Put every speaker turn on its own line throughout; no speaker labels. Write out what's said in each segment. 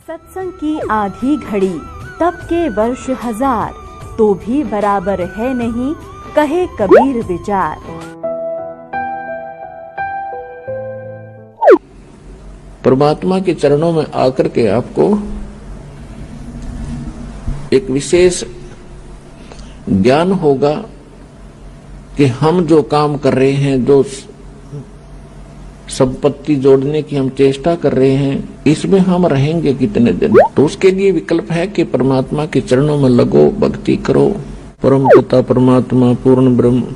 सत्संग की आधी घड़ी तब के वर्ष हजार, तो भी बराबर है नहीं, कहे कबीर विचार।
परमात्मा के चरणों में आकर के आपको एक विशेष ज्ञान होगा कि हम जो काम कर रहे हैं, जो संपत्ति जोड़ने की हम चेष्टा कर रहे हैं, इसमें हम रहेंगे कितने दिन। तो उसके लिए विकल्प है कि परमात्मा के चरणों में लगो, भक्ति करो। परम पिता परमात्मा पूर्ण ब्रह्म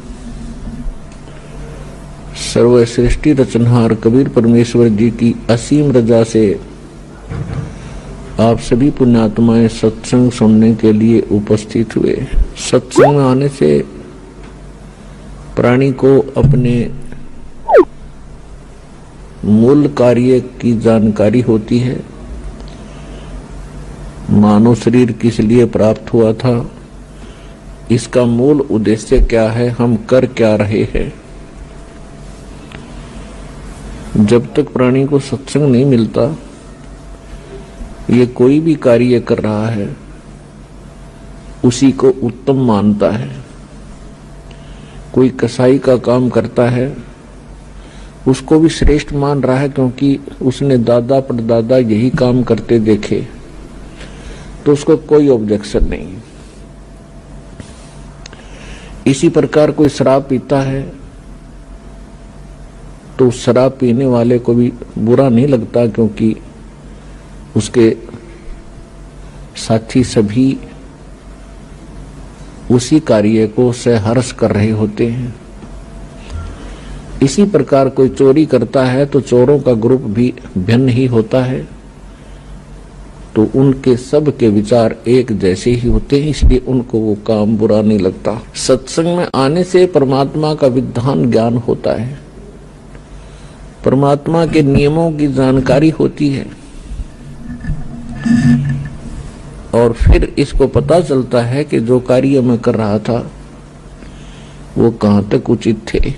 सर्व सृष्टि रचनहार कबीर परमेश्वर जी की असीम रजा से आप सभी पुण्यात्माएं सत्संग सुनने के लिए उपस्थित हुए। सत्संग में आने से प्राणी को अपने मूल कार्य की जानकारी होती है। मानव शरीर किस लिए प्राप्त हुआ था, इसका मूल उद्देश्य क्या है, हम कर क्या रहे हैं। जब तक प्राणी को सत्संग नहीं मिलता, ये कोई भी कार्य कर रहा है उसी को उत्तम मानता है। कोई कसाई का काम करता है, उसको भी श्रेष्ठ मान रहा है, क्योंकि उसने दादा परदादा यही काम करते देखे, तो उसको कोई ऑब्जेक्शन नहीं। इसी प्रकार कोई शराब पीता है तो शराब पीने वाले को भी बुरा नहीं लगता, क्योंकि उसके साथी सभी उसी कार्य को सहर्ष कर रहे होते हैं। इसी प्रकार कोई चोरी करता है तो चोरों का ग्रुप भी भिन्न ही होता है, तो उनके सब के विचार एक जैसे ही होते हैं, इसलिए उनको वो काम बुरा नहीं लगता। सत्संग में आने से परमात्मा का विधान ज्ञान होता है, परमात्मा के नियमों की जानकारी होती है, और फिर इसको पता चलता है कि जो कार्य मैं कर रहा था वो कहां तक उचित थे।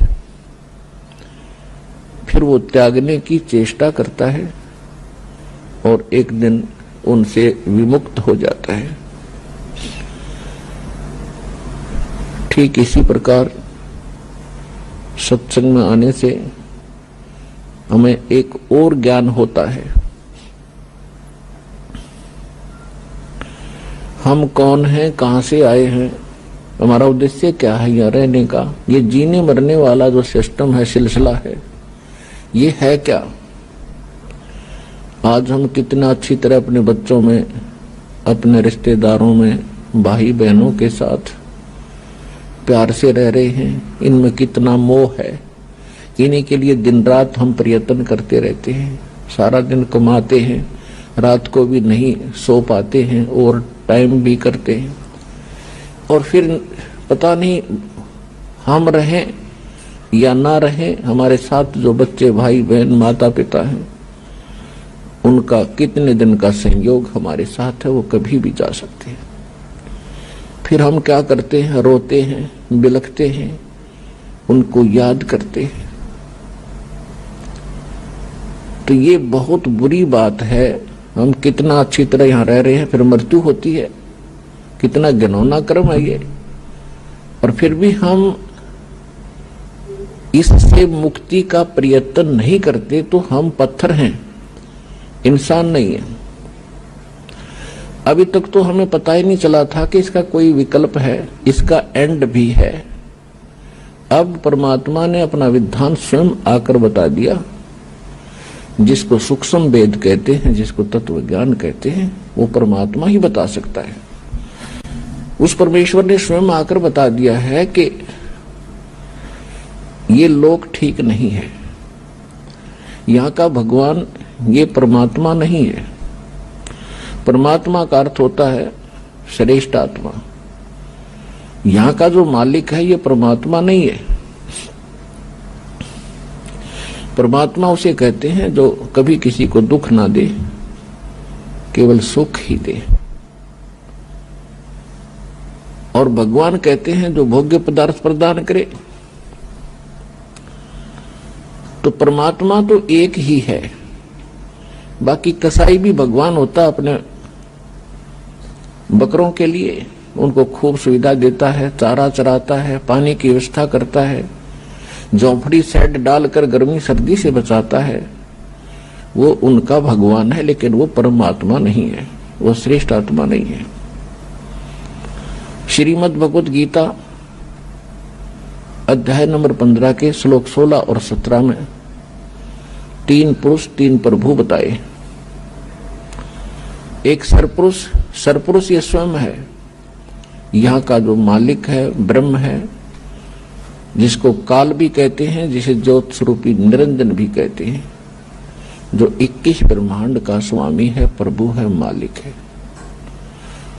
फिर वो त्यागने की चेष्टा करता है और एक दिन उनसे विमुक्त हो जाता है। ठीक इसी प्रकार सत्संग में आने से हमें एक और ज्ञान होता है। हम कौन हैं, कहां से आए हैं, हमारा उद्देश्य क्या है यहाँ रहने का। ये जीने मरने वाला जो सिस्टम है, सिलसिला है, ये है क्या। आज हम कितना अच्छी तरह अपने बच्चों में, अपने रिश्तेदारों में, भाई बहनों के साथ प्यार से रह रहे हैं, इनमें कितना मोह है। इन्हीं के लिए दिन रात हम प्रयत्न करते रहते हैं, सारा दिन कमाते हैं, रात को भी नहीं सो पाते हैं और टाइम भी करते हैं, और फिर पता नहीं हम रहें या ना रहें, हमारे साथ जो बच्चे भाई बहन माता पिता हैं, उनका कितने दिन का संयोग हमारे साथ है, वो कभी भी जा सकते हैं। फिर हम क्या करते हैं, रोते हैं, बिलखते हैं, उनको याद करते हैं। तो ये बहुत बुरी बात है। हम कितना अच्छी तरह यहाँ रह रहे हैं, फिर मृत्यु होती है, कितना घिनौना कर्म है ये। और फिर भी हम इससे मुक्ति का प्रयत्न नहीं करते, तो हम पत्थर हैं, इंसान नहीं है। अभी तक तो हमें पता ही नहीं चला था कि इसका कोई विकल्प है, इसका एंड भी है। अब परमात्मा ने अपना विधान स्वयं आकर बता दिया। जिसको सूक्ष्म वेद कहते हैं, जिसको तत्व ज्ञान कहते हैं, वो परमात्मा ही बता सकता है। उस परमेश्वर ने स्वयं आकर बता दिया है कि ये लोक ठीक नहीं है, यहाँ का भगवान ये परमात्मा नहीं है। परमात्मा का अर्थ होता है श्रेष्ठ आत्मा। यहाँ का जो मालिक है ये परमात्मा नहीं है। परमात्मा उसे कहते हैं जो कभी किसी को दुख ना दे, केवल सुख ही दे। और भगवान कहते हैं जो भोग्य पदार्थ प्रदान करे। तो परमात्मा तो एक ही है, बाकी कसाई भी भगवान होता अपने बकरों के लिए, उनको खूब सुविधा देता है, चारा चराता है, पानी की व्यवस्था करता है, झोंपड़ी सेट डालकर गर्मी सर्दी से बचाता है। वो उनका भगवान है, लेकिन वो परमात्मा नहीं है, वो श्रेष्ठ आत्मा नहीं है। श्रीमद् भगवत गीता अध्याय नंबर 15 के श्लोक 16 और 17 में 3 पुरुष 3 प्रभु बताए। एक सरपुरुष, सरपुरुष ये स्वयं है, यहाँ का जो मालिक है ब्रह्म है, जिसको काल भी कहते हैं, जिसे ज्योत स्वरूपी निरंजन भी कहते हैं, जो 21 ब्रह्मांड का स्वामी है, प्रभु है, मालिक है।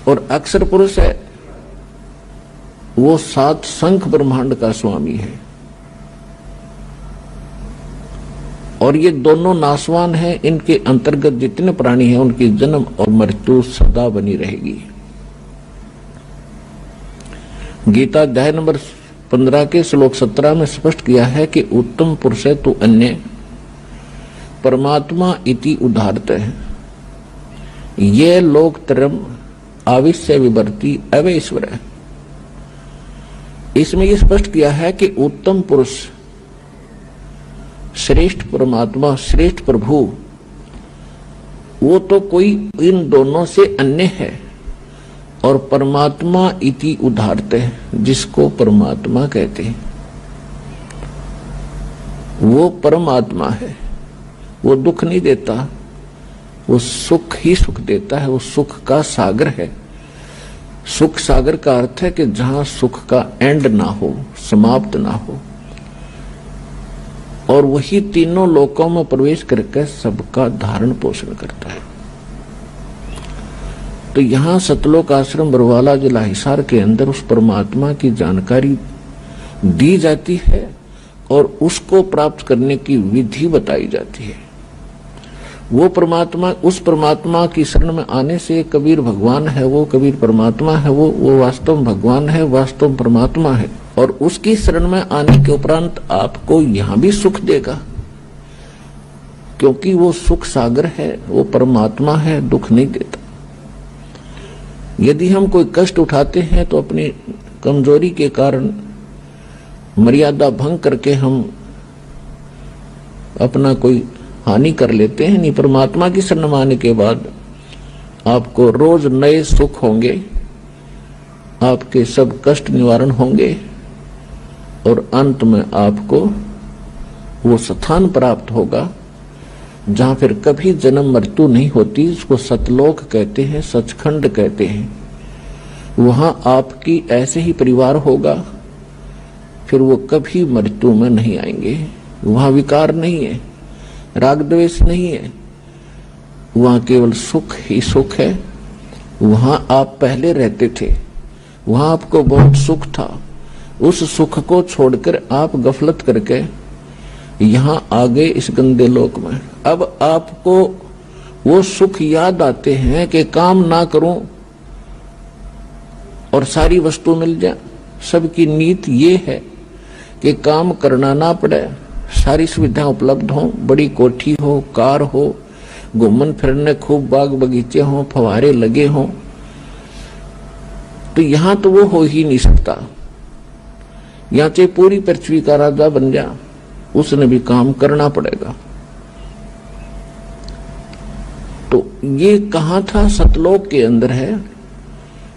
और अक्षर पुरुष है, वो 7 शंख ब्रह्मांड का स्वामी है। और ये दोनों नासवान हैं, इनके अंतर्गत जितने प्राणी हैं उनकी जन्म और मृत्यु सदा बनी रहेगी। गीता अध्याय नंबर 15 के श्लोक 17 में स्पष्ट किया है कि उत्तम पुरुष है तो अन्य परमात्मा इति उदाहरत है, ये लोकत्रयम् आविश्य विवर्ती अवैश्वर है। इसमें यह स्पष्ट किया है कि उत्तम पुरुष, श्रेष्ठ परमात्मा, श्रेष्ठ प्रभु, वो तो कोई इन दोनों से अन्य है। और परमात्मा इति उदाहरते है, जिसको परमात्मा कहते हैं, वो परमात्मा है। वो दुख नहीं देता, वो सुख ही सुख देता है, वो सुख का सागर है। सुख सागर का अर्थ है कि जहां सुख का एंड ना हो, समाप्त ना हो। और वही तीनों लोकों में प्रवेश करके सबका धारण पोषण करता है। तो यहां सतलोक आश्रम बरवाला जिला हिसार के अंदर उस परमात्मा की जानकारी दी जाती है और उसको प्राप्त करने की विधि बताई जाती है। वो परमात्मा, उस परमात्मा की शरण में आने से कबीर भगवान है, वो कबीर परमात्मा है, वो वास्तव में भगवान है, वास्तव में परमात्मा है। और उसकी शरण में आने के उपरांत आपको यहां भी सुख देगा, क्योंकि वो सुख सागर है, वो परमात्मा है, दुख नहीं देता। यदि हम कोई कष्ट उठाते हैं तो अपनी कमजोरी के कारण मर्यादा भंग करके हम अपना कोई हानि कर लेते हैं। नहीं, परमात्मा की शरण में आने के बाद आपको रोज नए सुख होंगे, आपके सब कष्ट निवारण होंगे और अंत में आपको वो स्थान प्राप्त होगा जहां फिर कभी जन्म मृत्यु नहीं होती। उसको सतलोक कहते हैं, सचखंड कहते हैं। वहां आपकी ऐसे ही परिवार होगा, फिर वो कभी मृत्यु में नहीं आएंगे। वहां विकार नहीं है, राग द्वेष नहीं है, वहां केवल सुख ही सुख है। वहां आप पहले रहते थे, वहां आपको बहुत सुख था, उस सुख को छोड़कर आप गफलत करके यहां आ गए इस गंदे लोक में। अब आपको वो सुख याद आते हैं कि काम ना करूं और सारी वस्तु मिल जाए। सबकी नीत ये है कि काम करना ना पड़े, सारी सुविधाएं उपलब्ध हों, बड़ी कोठी हो, कार हो, घूमन फिरने खूब बाग बगीचे हों, फवारे लगे हों। तो यहां तो वो हो ही नहीं सकता। यहां चाहे पूरी पृथ्वी का राजा बन जा, उसने भी काम करना पड़ेगा। तो ये कहां था? सतलोक के अंदर है।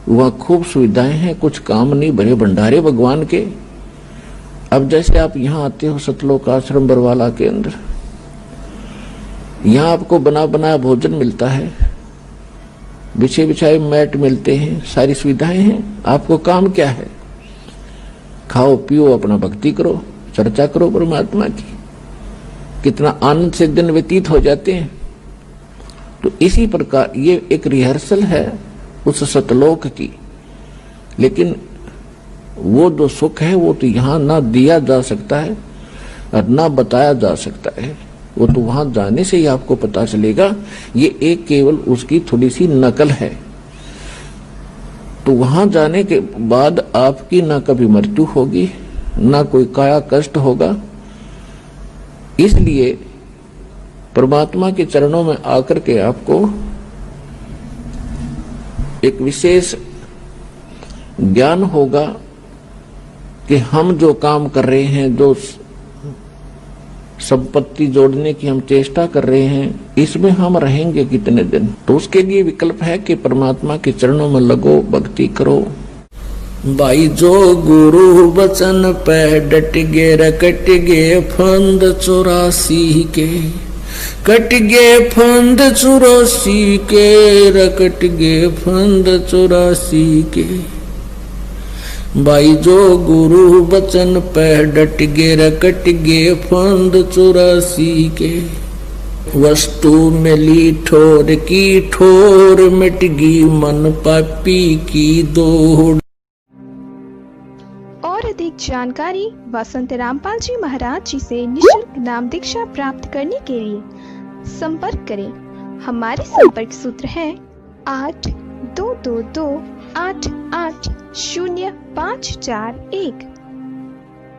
वहां खूब सुविधाएं हैं, कुछ काम नहीं, भरे भंडारे भगवान के। अब जैसे आप यहां आते हो सतलोक आश्रम बरवाला के अंदर, यहां आपको बना बनाया भोजन मिलता है, बिछे बिछाए मैट मिलते हैं, सारी सुविधाएं हैं। आपको काम क्या है? खाओ पियो, अपना भक्ति करो, चर्चा करो परमात्मा की। कितना आनंद से दिन व्यतीत हो जाते हैं। तो इसी प्रकार ये एक रिहर्सल है उस सतलोक की। लेकिन वो जो सुख है वो तो यहां ना दिया जा सकता है और ना बताया जा सकता है। वो तो वहां जाने से ही आपको पता चलेगा। ये एक केवल उसकी थोड़ी सी नकल है। तो वहां जाने के बाद आपकी ना कभी मृत्यु होगी, ना कोई काया कष्ट होगा। इसलिए परमात्मा के चरणों में आकर के आपको एक विशेष ज्ञान होगा कि हम जो काम कर रहे हैं, जो संपत्ति जोड़ने की हम चेष्टा कर रहे हैं, इसमें हम रहेंगे कितने दिन। तो उसके लिए विकल्प है कि परमात्मा के चरणों में लगो, भक्ति करो। भाई जो गुरु बचन पे डट गे, रकट गे फंद 84 के, कट गे फंद 84 के, रकट गे फंद 84 के। भाई जो गुरु बचन पे डट गे, रकट गे फंद 84 के। वस्तु मिली ठोर की ठोर, मिट गई मन पापी की दौड़।
और अधिक जानकारी वसंत रामपाल जी महाराज जी से निशुल्क नाम दीक्षा प्राप्त करने के लिए संपर्क करें। हमारे संपर्क सूत्र हैं 8222880541,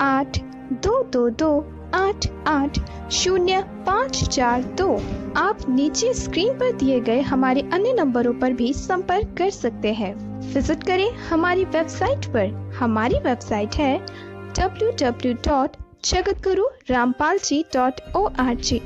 8222880542। आप नीचे स्क्रीन पर दिए गए हमारे अन्य नंबरों पर भी संपर्क कर सकते हैं। विजिट करें हमारी वेबसाइट पर। हमारी वेबसाइट है www.jagatgururampalji.org।